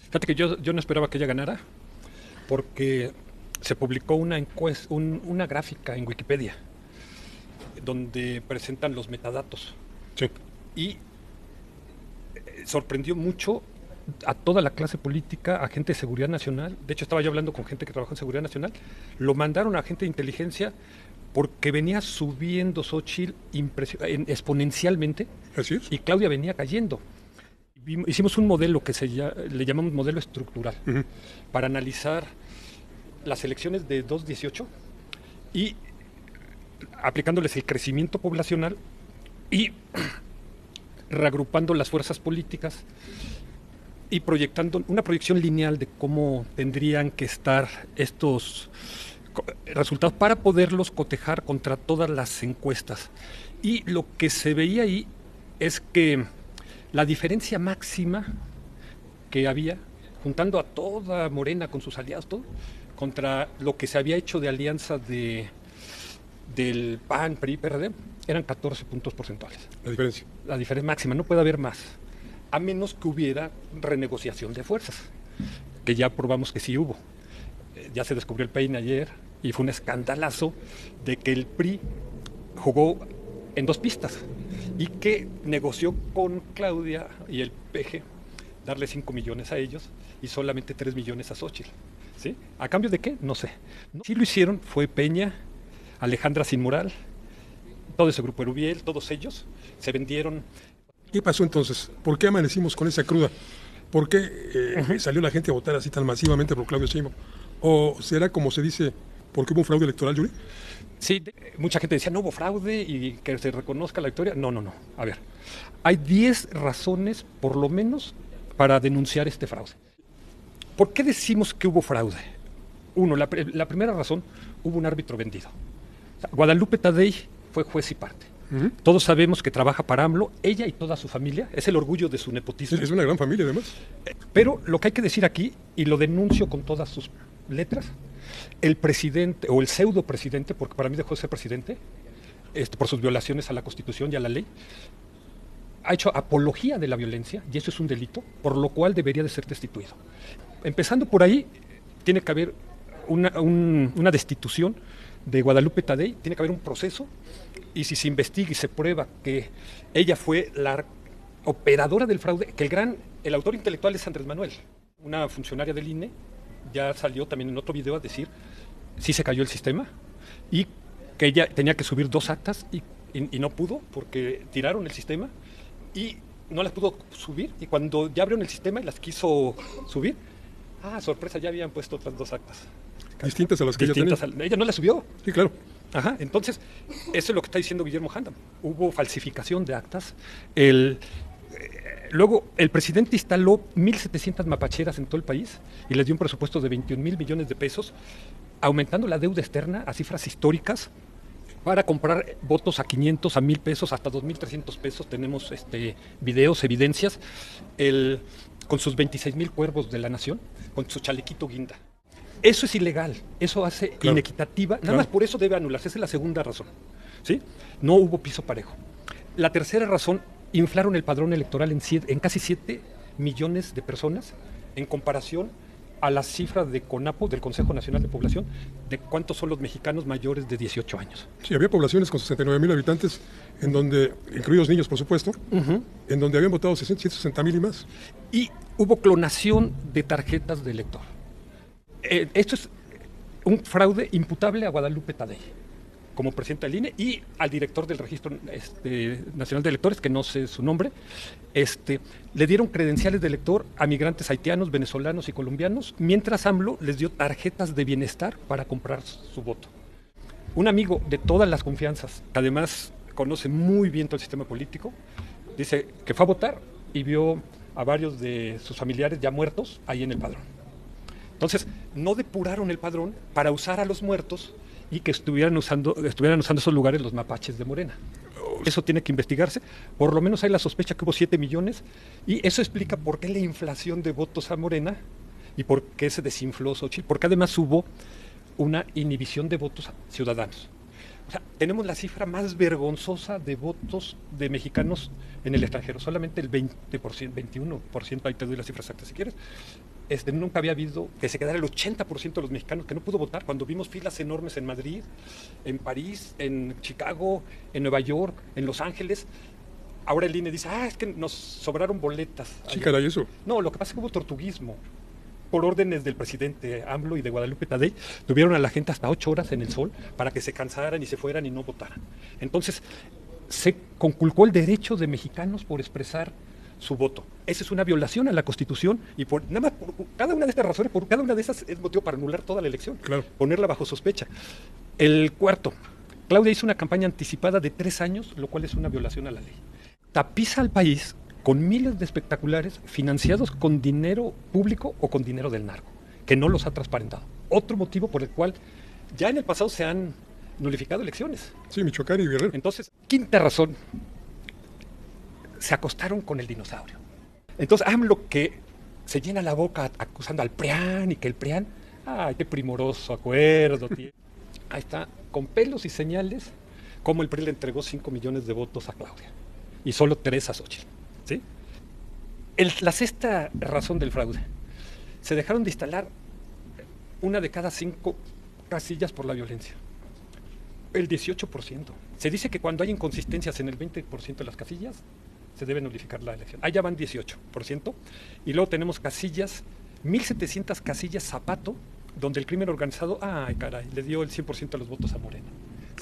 Fíjate que yo no esperaba que ella ganara porque se publicó una gráfica en Wikipedia donde presentan los metadatos Sí. y sorprendió mucho a toda la clase política, a gente de seguridad nacional. De hecho, estaba yo hablando con gente que trabaja en seguridad nacional. Lo mandaron a gente de inteligencia porque venía subiendo Xochitl exponencialmente Así es. y Claudia venía cayendo. Hicimos un modelo que le llamamos modelo estructural Ujú. para analizar las elecciones de 2018 y aplicándoles el crecimiento poblacional y reagrupando las fuerzas políticas y proyectando una proyección lineal de cómo tendrían que estar estos resultados para poderlos cotejar contra todas las encuestas. Y lo que se veía ahí es que la diferencia máxima que había, juntando a toda Morena con sus aliados, todo, contra lo que se había hecho de alianza del PAN, PRI, PRD, eran 14 puntos porcentuales. La diferencia. La diferencia máxima, no puede haber más, a menos que hubiera renegociación de fuerzas, que ya probamos que sí hubo. Ya se descubrió el peine ayer y fue un escandalazo de que el PRI jugó en dos pistas y que negoció con Claudia y el PG darle 5 millones a ellos y solamente 3 millones a Xochitl. ¿Sí? ¿A cambio de qué? No sé. Sí lo hicieron, fue Peña, Alejandra Sin Moral, todo ese grupo Erubiel, todos ellos se vendieron. ¿Qué pasó entonces? ¿Por qué amanecimos con esa cruda? ¿Por qué salió la gente a votar así tan masivamente por Claudio Sheinbaum? ¿O será como se dice, porque hubo un fraude electoral, Yuri? Sí, mucha gente decía no hubo fraude y que se reconozca la victoria. No. A ver, hay 10 razones por lo menos para denunciar este fraude. ¿Por qué decimos que hubo fraude? Uno, la primera razón, hubo un árbitro vendido. O sea, Guadalupe Tadei fue juez y parte. Uh-huh. Todos sabemos que trabaja para AMLO, ella y toda su familia, es el orgullo de su nepotismo. Es una gran familia, además. Pero lo que hay que decir aquí, y lo denuncio con todas sus letras, el presidente, o el pseudo presidente, porque para mí dejó de ser presidente, por sus violaciones a la Constitución y a la ley, ha hecho apología de la violencia, y eso es un delito, por lo cual debería de ser destituido. Empezando por ahí, tiene que haber una destitución de Guadalupe Tadei, tiene que haber un proceso, y si se investiga y se prueba que ella fue la operadora del fraude, que el autor intelectual es Andrés Manuel, una funcionaria del INE, ya salió también en otro video a decir sí se cayó el sistema y que ella tenía que subir 2 actas y no pudo porque tiraron el sistema y no las pudo subir, y cuando ya abrieron el sistema y las quiso subir, sorpresa, ya habían puesto otras 2 actas. Distintas a las que ella tenía. Ella no las subió. Sí, claro. Ajá, entonces, eso es lo que está diciendo Guillermo Handam. Hubo falsificación de actas. Luego, el presidente instaló 1,700 mapacheras en todo el país y les dio un presupuesto de 21,000 millones de pesos, aumentando la deuda externa a cifras históricas para comprar votos a 500, a 1,000 pesos, hasta 2,300 pesos. Tenemos videos, evidencias, con sus 26,000 cuervos de la nación, con su chalequito guinda. Eso es ilegal, eso hace inequitativa, nada más por eso debe anularse, esa es la segunda razón, ¿sí? No hubo piso parejo. La tercera razón, inflaron el padrón electoral en casi 7 millones de personas, en comparación a las cifras de CONAPO, del Consejo Nacional de Población, de cuántos son los mexicanos mayores de 18 años. Sí, había poblaciones con 69,000 habitantes, en donde, incluidos niños, por supuesto, en donde habían votado 160,000 y más. Y hubo clonación de tarjetas de elector. Esto es un fraude imputable a Guadalupe Tadei como presidenta del INE y al director del Registro Nacional de Electores, que no sé su nombre. Le dieron credenciales de elector a migrantes haitianos, venezolanos y colombianos, mientras AMLO les dio tarjetas de bienestar para comprar su voto. Un amigo de todas las confianzas, que además conoce muy bien todo el sistema político, dice que fue a votar y vio a varios de sus familiares ya muertos ahí en el padrón. Entonces, no depuraron el padrón para usar a los muertos y que estuvieran usando esos lugares los mapaches de Morena. Eso tiene que investigarse. Por lo menos hay la sospecha que hubo 7 millones y eso explica por qué la inflación de votos a Morena y por qué se desinfló Xochitl, porque además hubo una inhibición de votos ciudadanos. O sea, tenemos la cifra más vergonzosa de votos de mexicanos en el extranjero, solamente el 20%, 21%, ahí te doy las cifras exactas si quieres, nunca había habido que se quedara el 80% de los mexicanos que no pudo votar, cuando vimos filas enormes en Madrid, en París, en Chicago, en Nueva York, en Los Ángeles. Ahora el INE dice, es que nos sobraron boletas. Sí, caray, eso. No, lo que pasa es que hubo tortuguismo. Por órdenes del presidente AMLO y de Guadalupe Tadei, tuvieron a la gente hasta 8 horas en el sol para que se cansaran y se fueran y no votaran. Entonces, se conculcó el derecho de mexicanos por expresar su voto. Esa es una violación a la Constitución y nada más por cada una de estas razones, por cada una de esas es motivo para anular toda la elección, claro, ponerla bajo sospecha. El cuarto, Claudia hizo una campaña anticipada de 3 años, lo cual es una violación a la ley. Tapiza al país con miles de espectaculares financiados con dinero público o con dinero del narco, que no los ha transparentado. Otro motivo por el cual ya en el pasado se han nulificado elecciones. Sí, Michoacán y Guerrero. Entonces, quinta razón, se acostaron con el dinosaurio. Entonces, AMLO que se llena la boca acusando al PRIAN y que el PRIAN, qué primoroso acuerdo tiene. Ahí está, con pelos y señales, cómo el PRI le entregó 5 millones de votos a Claudia y solo 3 a Xochitl. ¿Sí? La sexta razón del fraude, se dejaron de instalar 1 de cada 5 casillas por la violencia. El 18%. Se dice que cuando hay inconsistencias en el 20% de las casillas, se debe nulificar la elección. Allá van 18%. Y luego tenemos casillas, 1,700 casillas Zapato, donde el crimen organizado, le dio el 100% de los votos a Morena.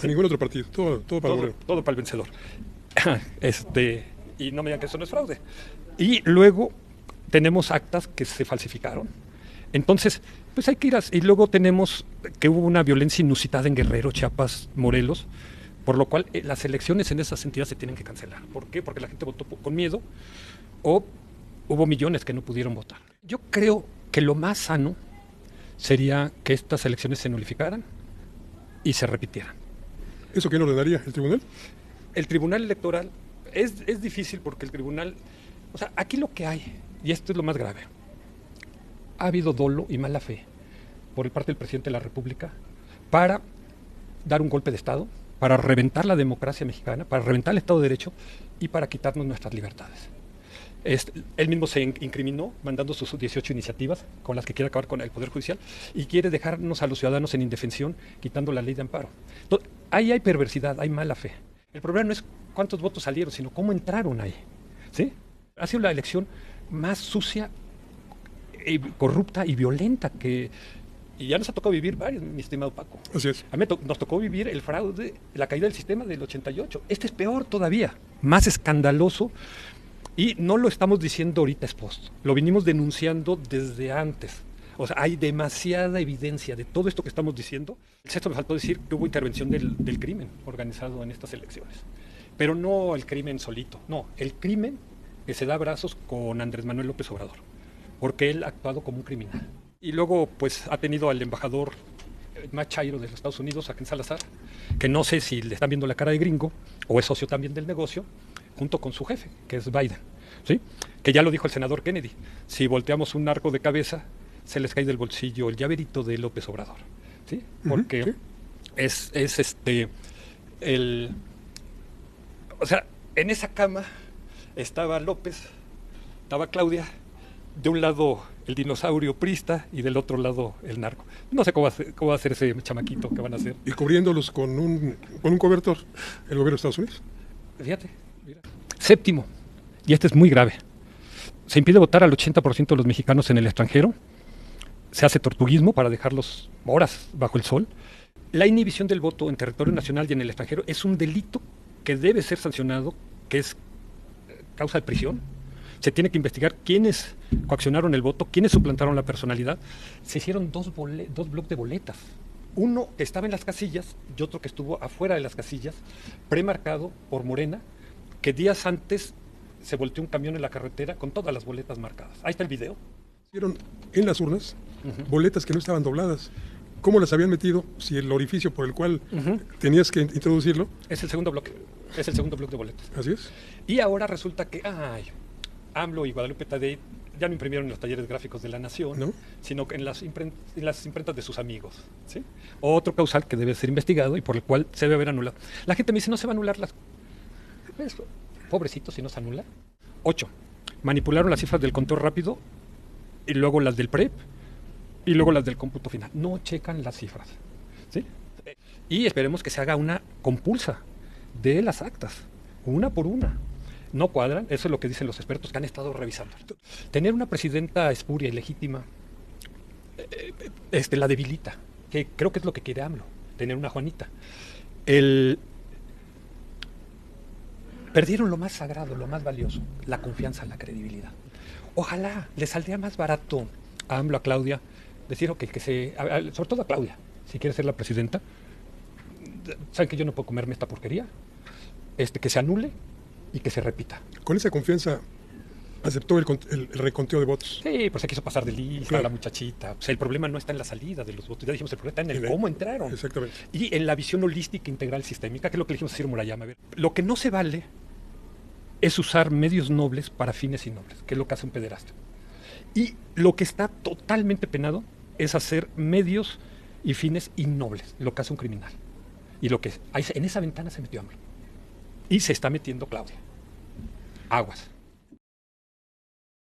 A ningún otro partido, todo para Morena. Todo para el vencedor. Y no me digan que eso no es fraude. Y luego tenemos actas que se falsificaron. Entonces, pues hay que ir y luego tenemos que hubo una violencia inusitada en Guerrero, Chiapas, Morelos, por lo cual las elecciones en esas entidades se tienen que cancelar. ¿Por qué? Porque la gente votó con miedo o hubo millones que no pudieron votar. Yo creo que lo más sano sería que estas elecciones se nulificaran y se repitieran. ¿Eso quién ordenaría? ¿El tribunal? El tribunal electoral es difícil porque el tribunal, aquí lo que hay, y esto es lo más grave, ha habido dolo y mala fe por parte del presidente de la República para dar un golpe de Estado, para reventar la democracia mexicana, para reventar el Estado de Derecho y para quitarnos nuestras libertades. Él mismo se incriminó mandando sus 18 iniciativas con las que quiere acabar con el Poder Judicial y quiere dejarnos a los ciudadanos en indefensión quitando la ley de amparo. Entonces, ahí hay perversidad, hay mala fe. El problema no es cuántos votos salieron, sino cómo entraron ahí. ¿Sí? Ha sido la elección más sucia, corrupta y violenta y ya nos ha tocado vivir varios, mi estimado Paco. Así es. A mí nos tocó vivir el fraude, la caída del sistema del 88. Este es peor todavía, más escandaloso. Y no lo estamos diciendo ahorita expuesto, lo vinimos denunciando desde antes. Hay demasiada evidencia de todo esto que estamos diciendo. El sexto, me faltó decir que hubo intervención del crimen organizado en estas elecciones. Pero no el crimen solito, no, el crimen que se da abrazos con Andrés Manuel López Obrador, porque él ha actuado como un criminal. Y luego, pues, ha tenido al embajador más chairo de los Estados Unidos, a Ken Salazar, que no sé si le están viendo la cara de gringo o es socio también del negocio, junto con su jefe, que es Biden, ¿sí? Que ya lo dijo el senador Kennedy, si volteamos un narco de cabeza, se les cae del bolsillo el llaverito de López Obrador, ¿sí? Porque es en esa cama estaba López, estaba Claudia, de un lado el dinosaurio prista y del otro lado el narco. No sé cómo va a ser ese chamaquito que van a hacer. Y cubriéndolos con un cobertor, el gobierno de Estados Unidos. Fíjate, mira. Séptimo, y este es muy grave, se impide votar al 80% de los mexicanos en el extranjero, se hace tortuguismo para dejarlos horas bajo el sol. La inhibición del voto en territorio nacional y en el extranjero es un delito que debe ser sancionado, que es causa de prisión. Se tiene que investigar quiénes coaccionaron el voto, quiénes suplantaron la personalidad. Se hicieron dos bloques de boletas. Uno que estaba en las casillas y otro que estuvo afuera de las casillas, premarcado por Morena, que días antes se volteó un camión en la carretera con todas las boletas marcadas. Ahí está el video. Hicieron en las urnas boletas que no estaban dobladas. ¿Cómo las habían metido si el orificio por el cual tenías que introducirlo? Es el segundo bloque. Es el segundo bloque de boletas. Así es. Y ahora resulta que AMLO y Guadalupe Tadei ya no imprimieron en los talleres gráficos de La Nación, ¿no? Sino en las imprentas de sus amigos, ¿sí? Otro causal que debe ser investigado y por el cual se debe haber anulado. La gente me dice, no se va a anular las... Pobrecito si no se anula. 8. Manipularon las cifras del conteo rápido y luego las del PREP, y luego las del cómputo final. No checan las cifras, ¿sí? Y esperemos que se haga una compulsa de las actas, una por una. No cuadran, eso es lo que dicen los expertos que han estado revisando. Tener una presidenta espuria y legítima la debilita, que creo que es lo que quiere AMLO, tener una Juanita. Perdieron lo más sagrado, lo más valioso, la confianza, la credibilidad. Ojalá le saldría más barato a AMLO, a Claudia, decir, ok, sobre todo a Claudia, si quiere ser la presidenta, saben que yo no puedo comerme esta porquería, que se anule y que se repita. Con esa confianza aceptó el reconteo de votos. Sí, pues se quiso pasar de lista, claro, la muchachita. O sea, el problema no está en la salida de los votos, ya dijimos, el problema está en el cómo entraron. Exactamente. Y en la visión holística, integral, sistémica, que es lo que le dijimos a Ciro Murayama. A ver, lo que no se vale es usar medios nobles para fines innobles, que es lo que hace un pederasta. Y lo que está totalmente penado es hacer medios y fines innobles, lo que hace un criminal. Y en esa ventana se metió AMLO. Y se está metiendo Claudia. Aguas.